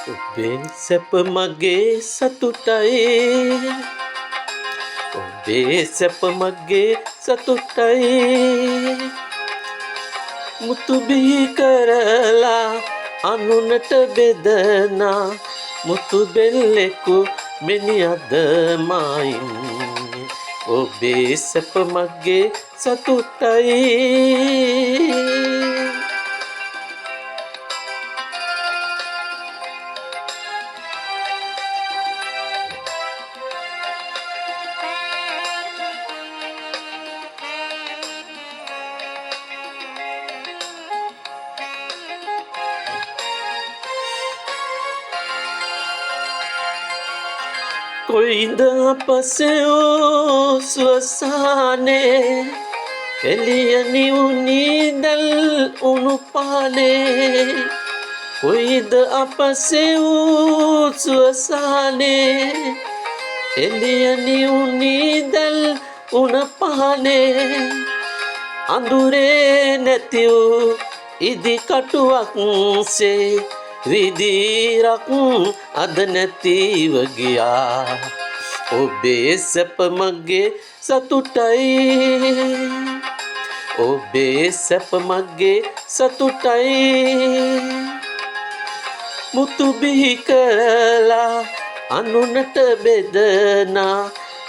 ඔබේ සැප මගේ සතුටයි ඔබේ සැප මගේ සතුටයි මුතු බිහි කරලා අනුනට බෙදනා මුතු බෙල්ලෙකු මිනිහද මායින්නේ ඔබේ සැප මගේ සතුටයි කොයිද අපසෝ ස්වසානේ එළියනි උනිදල් උණු පානේ කොයිද අපසෝ ස්වසානේ එළියනි උනිදල් උණ පානේ අඳුරේ නැති වූ ඉදි කටුවක්සේ විදිරක් අද නැතිව ගියා ඔබේ සැප මගේ සතුටයි ඔබේ සැප මගේ සතුටයි මුතු බිහි කරලා අනුනට බෙදනා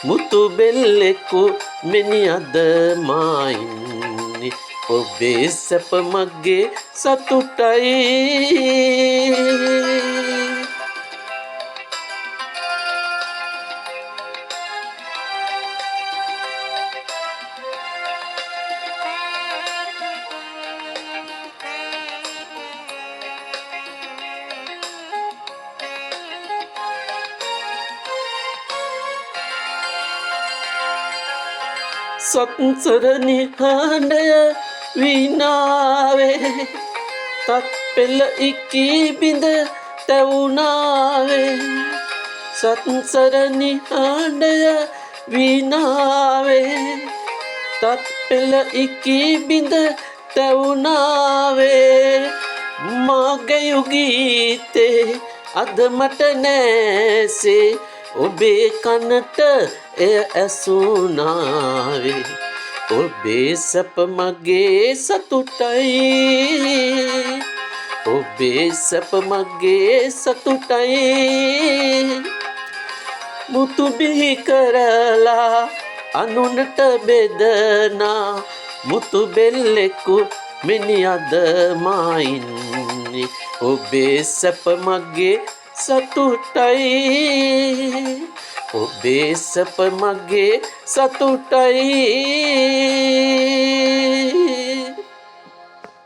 මුතු බෙල්ලෙකු මිනිහද මායින්නේ ඔබේ සැප මගේ සතුටයි සත්සර නිහඬය විනාවේ තත් පෙළ ඉකී බිඳ තැවුනාවේ සත්සර නිහඬය විනාවේ තත් පෙළ ඉකී බිඳ තැවුනාවේ මගේ ගීතේ අද මට නැසේ ඔබේ කනට එය ඇසුනාවේ ඔබේ සැප මගේ සතුටයි ඔබේ සැප මගේ සතුටයි මුතු බිහි කරලා අනුනට බෙදනා මුතු බෙල්ලෙකු මිනිහද මායින්නේ ඔබේ සැප මගේ සතුටයි ඔබේ සැප මගේ සතුටයි